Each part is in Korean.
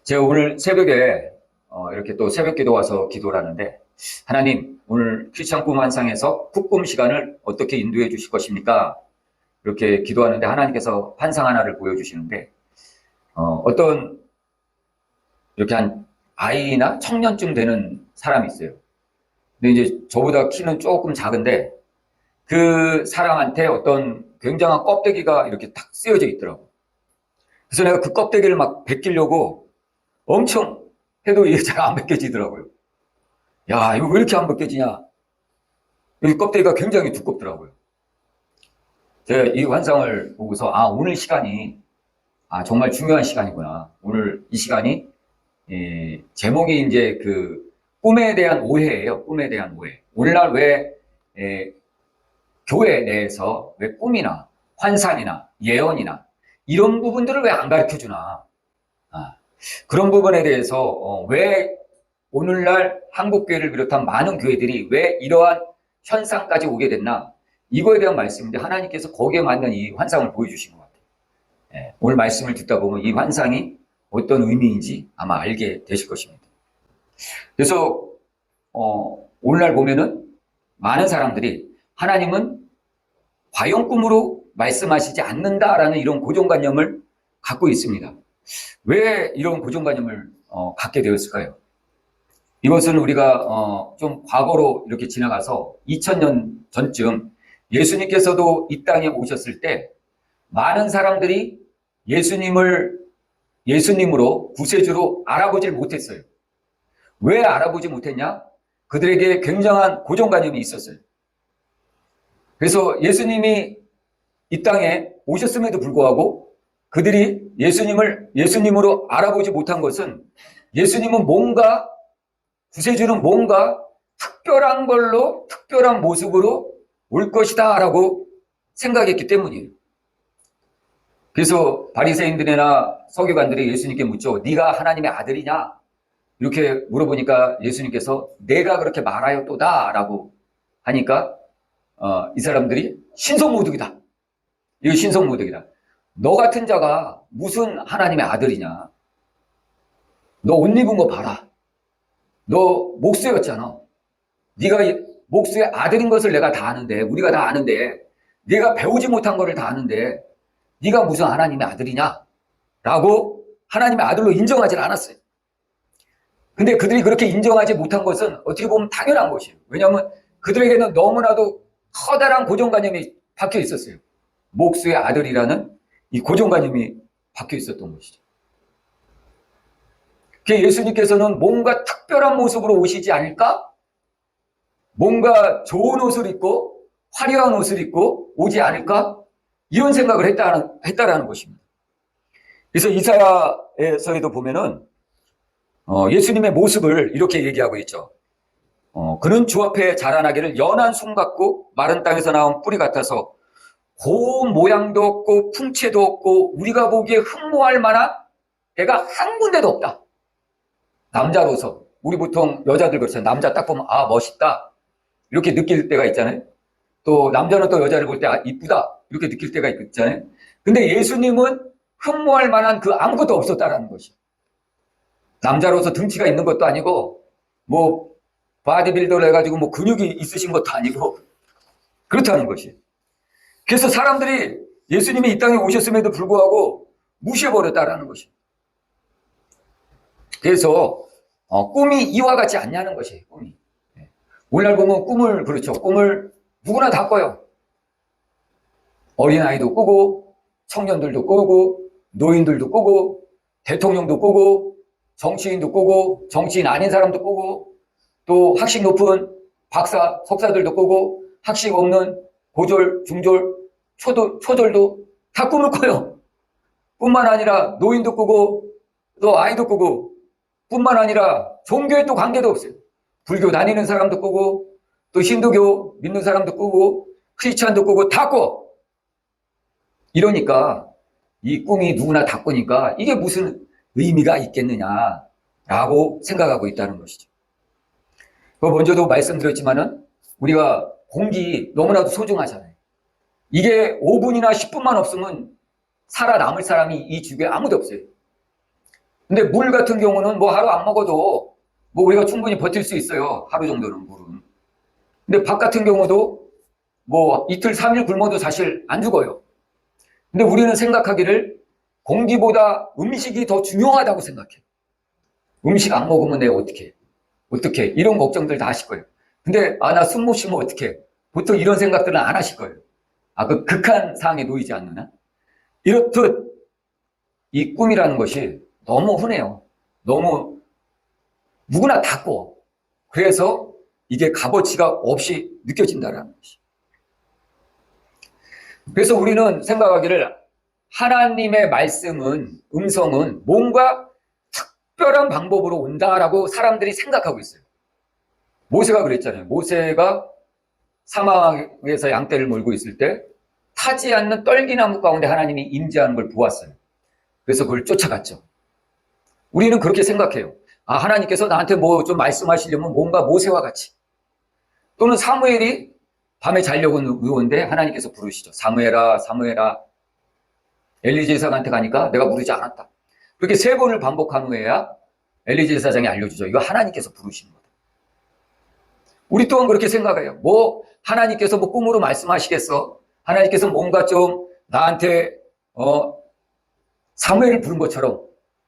제가 오늘 새벽에 이렇게 또 새벽 기도 와서 기도를 하는데, 하나님, 오늘 크리스찬 꿈 환상에서 풋꿈 시간을 어떻게 인도해 주실 것입니까? 이렇게 기도하는데 하나님께서 환상 하나를 보여주시는데, 어떤 이렇게 한 아이나 청년쯤 되는 사람이 있어요. 근데 이제 저보다 키는 조금 작은데 그 사람한테 어떤 굉장한 껍데기가 이렇게 탁 쓰여져 있더라고. 그래서 내가 그 껍데기를 막 벗기려고 엄청 해도 이게 잘 안 벗겨지더라고요. 야, 이거 왜 이렇게 안 벗겨지냐? 이 껍데기가 굉장히 두껍더라고요. 제가 이 환상을 보고서, 오늘 시간이, 정말 중요한 시간이구나. 오늘 이 시간이, 제목이 이제 꿈에 대한 오해예요. 꿈에 대한 오해. 오늘날 왜, 교회 내에서 왜 꿈이나 환상이나 예언이나 이런 부분들을 왜 안 가르쳐 주나? 그런 부분에 대해서, 왜 오늘날 한국교회를 비롯한 많은 교회들이 왜 이러한 현상까지 오게 됐나? 이거에 대한 말씀인데 하나님께서 거기에 맞는 이 환상을 보여주신 것 같아요. 오늘 말씀을 듣다 보면 이 환상이 어떤 의미인지 아마 알게 되실 것입니다. 그래서 오늘날 보면은 많은 사람들이 하나님은 과연 꿈으로 말씀하시지 않는다라는 이런 고정관념을 갖고 있습니다. 왜 이런 고정관념을 갖게 되었을까요? 이것은 우리가 좀 과거로 이렇게 지나가서 2000년 전쯤 예수님께서도 이 땅에 오셨을 때 많은 사람들이 예수님으로 구세주로 알아보질 못했어요. 왜 알아보지 못했냐? 그들에게 굉장한 고정관념이 있었어요. 그래서 예수님이 이 땅에 오셨음에도 불구하고 그들이 예수님으로 알아보지 못한 것은 예수님은 구세주는 뭔가 특별한 걸로, 특별한 모습으로 올 것이다 라고 생각했기 때문이에요. 그래서 바리새인들이나 서기관들이 예수님께 묻죠. 네가 하나님의 아들이냐? 이렇게 물어보니까 예수님께서 내가 그렇게 말하였도다 라고 하니까 이 사람들이 신성모독이다. 이거 신성모독이다. 너 같은 자가 무슨 하나님의 아들이냐? 너 옷 입은 거 봐라. 너 목수였잖아. 네가 목수의 아들인 것을 내가 다 아는데, 우리가 다 아는데, 네가 배우지 못한 거를 다 아는데 네가 무슨 하나님의 아들이냐? 라고 하나님의 아들로 인정하지 않았어요. 근데 그들이 그렇게 인정하지 못한 것은 어떻게 보면 당연한 것이에요. 왜냐하면 그들에게는 너무나도 커다란 고정관념이 박혀 있었어요. 목수의 아들이라는 이 고정관념이 박혀 있었던 것이죠. 예수님께서는 뭔가 특별한 모습으로 오시지 않을까? 뭔가 좋은 옷을 입고 화려한 옷을 입고 오지 않을까? 이런 생각을 했다라는 것입니다. 그래서 이사야서에도 보면은 예수님의 모습을 이렇게 얘기하고 있죠. 그는 주 앞에 자라나기를 연한 순 같고 마른 땅에서 나온 뿌리 같아서 고운 모양도 없고 풍채도 없고 우리가 보기에 흠모할 만한 애가 한 군데도 없다. 남자로서 우리 보통 여자들 그렇잖아요. 남자 딱 보면 멋있다 이렇게 느낄 때가 있잖아요. 또 남자는 또 여자를 볼 때 이쁘다 이렇게 느낄 때가 있잖아요. 근데 예수님은 흠모할 만한 그 아무것도 없었다라는 것이에요. 남자로서 등치가 있는 것도 아니고 뭐 바디빌더를 해가지고 뭐 근육이 있으신 것도 아니고 그렇다는 것이에요. 그래서 사람들이 예수님이 이 땅에 오셨음에도 불구하고 무시해버렸다라는 것이에요. 그래서 꿈이 이와 같지 않냐는 것이에요. 꿈이. 오늘날 보면 꿈을 누구나 다 꿔요. 어린아이도 꾸고 청년들도 꾸고 노인들도 꾸고 대통령도 꾸고 정치인도 꾸고 정치인 아닌 사람도 꾸고 또 학식 높은 박사, 석사들도 꾸고 학식 없는 고졸, 중졸, 초졸도 다 꿈을 꿔요. 뿐만 아니라 노인도 꾸고 또 아이도 꾸고 뿐만 아니라 종교에 또 관계도 없어요. 불교 다니는 사람도 꾸고 또 힌두교 믿는 사람도 꾸고 크리스찬도 꾸고 다 꿔. 이러니까 이 꿈이 누구나 다 꾸니까 이게 무슨 의미가 있겠느냐라고 생각하고 있다는 것이죠. 먼저도 말씀드렸지만은 우리가 공기 너무나도 소중하잖아요. 이게 5분이나 10분만 없으면 살아남을 사람이 이 주변에 아무도 없어요. 근데 물 같은 경우는 뭐 하루 안 먹어도 뭐 우리가 충분히 버틸 수 있어요. 하루 정도는 물은. 근데 밥 같은 경우도 뭐 이틀, 3일 굶어도 사실 안 죽어요. 근데 우리는 생각하기를 공기보다 음식이 더 중요하다고 생각해. 음식 안 먹으면 내가 어떻게 이런 걱정들 다 하실 거예요. 근데 나 숨 못 쉬면 어떡해. 보통 이런 생각들은 안 하실 거예요. 그 극한 상황에 놓이지 않느냐. 이렇듯 이 꿈이라는 것이 너무 흔해요. 너무 누구나 다 꿔. 그래서 이게 값어치가 없이 느껴진다는 것이. 그래서 우리는 생각하기를 하나님의 말씀은, 음성은 뭔가 특별한 방법으로 온다라고 사람들이 생각하고 있어요. 모세가 그랬잖아요. 모세가 사막에서 양떼를 몰고 있을 때 타지 않는 떨기나무 가운데 하나님이 임재하는 걸 보았어요. 그래서 그걸 쫓아갔죠. 우리는 그렇게 생각해요. 하나님께서 나한테 뭐 좀 말씀하시려면 뭔가 모세와 같이. 또는 사무엘이 밤에 자려고 누웠는데 하나님께서 부르시죠. 사무엘아, 사무엘아. 엘리 제사장한테 가니까 내가 부르지 않았다. 그렇게 3번을 반복한 후에야 엘리 제사장이 알려주죠. 이거 하나님께서 부르시는 거다. 우리 또한 그렇게 생각해요. 뭐 하나님께서 뭐 꿈으로 말씀하시겠어? 하나님께서 뭔가 좀 나한테 사무엘을 부른 것처럼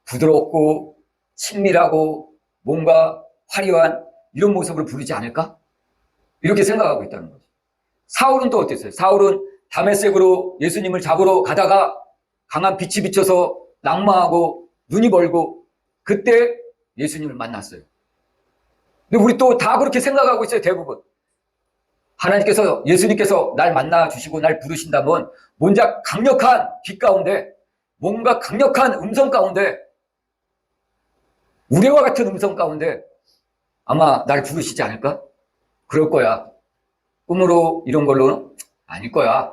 부드럽고 친밀하고 뭔가 화려한 이런 모습을 부르지 않을까? 이렇게 생각하고 있다는 거죠. 사울은 또 어땠어요? 사울은 다메섹으로 예수님을 잡으러 가다가 강한 빛이 비쳐서 낙마하고 눈이 멀고 그때 예수님을 만났어요. 근데 우리 또 다 그렇게 생각하고 있어요. 대부분. 하나님께서 예수님께서 날 만나 주시고 날 부르신다면 뭔가 강력한 빛 가운데 뭔가 강력한 음성 가운데 우레와 같은 음성 가운데 아마 날 부르시지 않을까? 그럴 거야. 꿈으로 이런 걸로는 아닐 거야.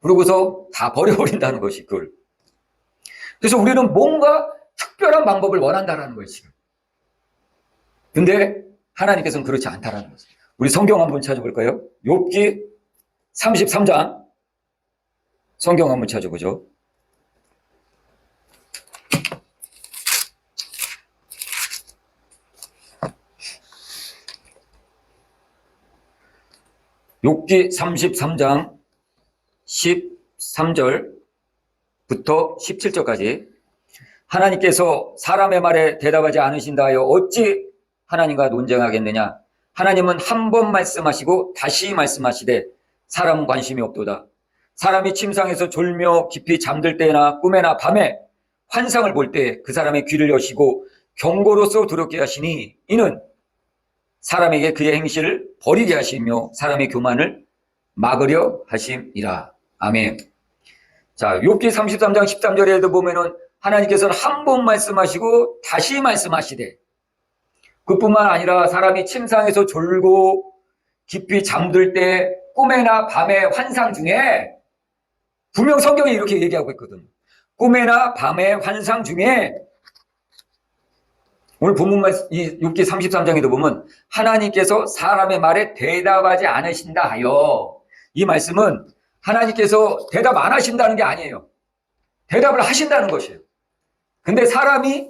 그러고서 다 버려버린다는 것이 그걸. 그래서 우리는 뭔가 특별한 방법을 원한다는 거예요, 지금. 근데 하나님께서는 그렇지 않다라는 거죠. 우리 성경 한번 찾아볼까요? 욥기 33장 성경 한번 찾아보죠. 욥기 33장 13절부터 17절까지 하나님께서 사람의 말에 대답하지 않으신다 하여 어찌 하나님과 논쟁하겠느냐. 하나님은 한 번 말씀하시고 다시 말씀하시되 사람은 관심이 없도다. 사람이 침상에서 졸며 깊이 잠들 때나 꿈에나 밤에 환상을 볼 때 그 사람의 귀를 여시고 경고로서 두렵게 하시니 이는 사람에게 그의 행실을 버리게 하시며 사람의 교만을 막으려 하심이라. 아멘. 자, 욥기 33장 13절에도 보면은 하나님께서는 한 번 말씀하시고 다시 말씀하시되 그뿐만 아니라 사람이 침상에서 졸고 깊이 잠들 때 꿈에나 밤의 환상 중에 분명 성경이 이렇게 얘기하고 있거든. 꿈에나 밤의 환상 중에 오늘 본문 이 6기 33장에도 보면 하나님께서 사람의 말에 대답하지 않으신다 하여 이 말씀은 하나님께서 대답 안 하신다는 게 아니에요. 대답을 하신다는 것이에요. 근데 사람이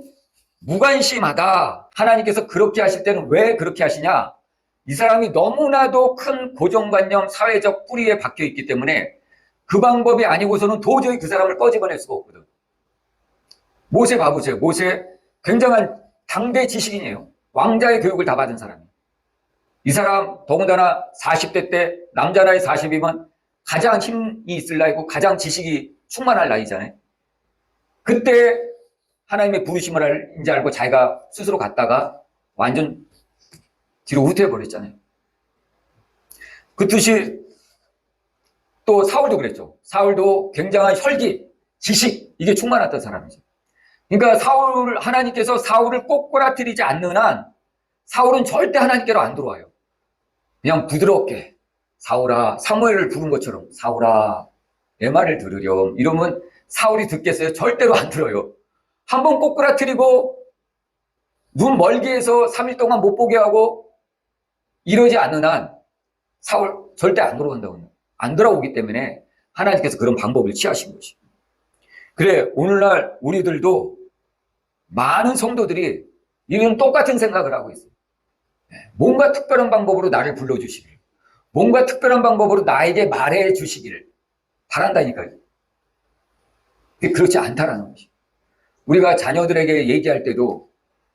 무관심하다. 하나님께서 그렇게 하실 때는 왜 그렇게 하시냐? 이 사람이 너무나도 큰 고정관념, 사회적 뿌리에 박혀 있기 때문에 그 방법이 아니고서는 도저히 그 사람을 꺼집어낼 수가 없거든. 모세 봐보세요. 모세 굉장한 당대 지식인이에요. 왕자의 교육을 다 받은 사람이에요. 이 사람 더군다나 40대 때 남자 나이 40이면 가장 힘이 있을 나이고 가장 지식이 충만할 나이잖아요. 그때 하나님의 부르심을 이제 알고 자기가 스스로 갔다가 완전 뒤로 후퇴해버렸잖아요. 그 뜻이 또 사울도 그랬죠. 사울도 굉장한 혈기, 지식 이게 충만했던 사람이죠. 그러니까 하나님께서 사울을 꼬꾸라뜨리지 않는 한 사울은 절대 하나님께로 안 들어와요. 그냥 부드럽게 사울아, 사무엘을 부른 것처럼 사울아 내 말을 들으렴 이러면 사울이 듣겠어요? 절대로 안 들어요. 한번 꼬꾸라뜨리고 눈 멀게 해서 3일 동안 못 보게 하고 이러지 않는 한 사울 절대 안 들어온다고요. 안 들어오기 때문에 하나님께서 그런 방법을 취하신 것이죠. 그래 오늘날 우리들도 많은 성도들이 이런 똑같은 생각을 하고 있어요. 뭔가 특별한 방법으로 나를 불러주시길, 뭔가 특별한 방법으로 나에게 말해 주시기를 바란다니까요. 그렇지 않다라는 것이. 우리가 자녀들에게 얘기할 때도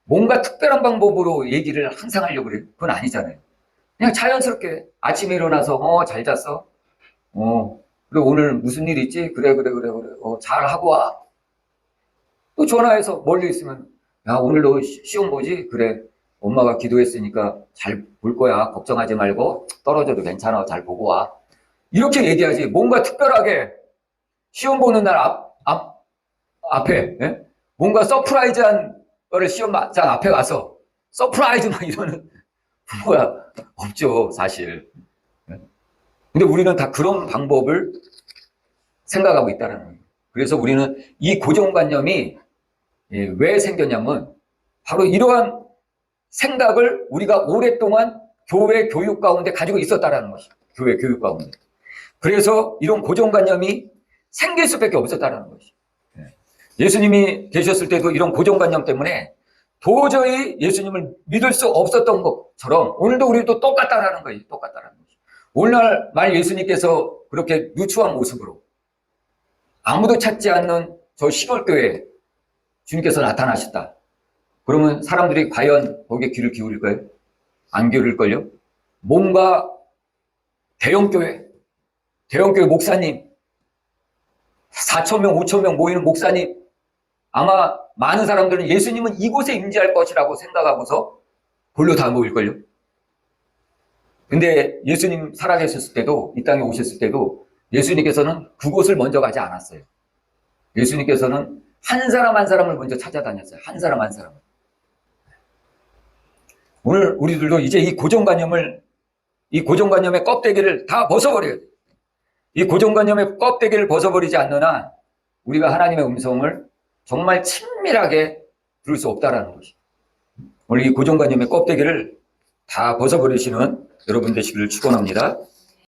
뭔가 특별한 방법으로 얘기를 항상 하려고 그래요. 그건 아니잖아요. 그냥 자연스럽게 아침에 일어나서 잘 잤어? 그리고 오늘 무슨 일 있지? 그래. 잘하고 와. 또 전화해서 멀리 있으면 야, 오늘 너 시험 보지? 그래. 엄마가 기도했으니까 잘 볼 거야. 걱정하지 말고 떨어져도 괜찮아. 잘 보고 와. 이렇게 얘기하지. 뭔가 특별하게 시험 보는 날 앞에 뭔가 서프라이즈한 거를 시험장 앞에 가서 서프라이즈 막 이러는 부모가 없죠, 사실. 근데 우리는 다 그런 방법을 생각하고 있다는 거예요. 그래서 우리는 이 고정관념이 왜 생겼냐면 바로 이러한 생각을 우리가 오랫동안 교회 교육 가운데 가지고 있었다라는 것이죠. 교회 교육 가운데. 그래서 이런 고정관념이 생길 수밖에 없었다라는 것이죠. 예수님이 계셨을 때도 이런 고정관념 때문에 도저히 예수님을 믿을 수 없었던 것처럼 오늘도 우리도 똑같다라는 거예요. 똑같다라는 거죠. 오늘날 말 예수님께서 그렇게 누추한 모습으로 아무도 찾지 않는 저 시골교회에 주님께서 나타나셨다. 그러면 사람들이 과연 거기에 귀를 기울일까요? 안 기울일걸요? 뭔가 대형교회 목사님, 4,000명, 5,000명 모이는 목사님, 아마 많은 사람들은 예수님은 이곳에 임재할 것이라고 생각하고서 볼로 다 모일걸요? 근데 예수님 살아계셨을 때도, 이 땅에 오셨을 때도 예수님께서는 그곳을 먼저 가지 않았어요. 예수님께서는 한 사람 한 사람을 먼저 찾아다녔어요. 한 사람 한 사람을. 오늘 우리들도 이제 이 고정관념의 껍데기를 다 벗어버려야 돼요. 이 고정관념의 껍데기를 벗어버리지 않는 한 우리가 하나님의 음성을 정말 친밀하게 들을 수 없다라는 것이. 오늘 이 고정관념의 껍데기를 다 벗어버리시는 여러분 되시기를 축원합니다.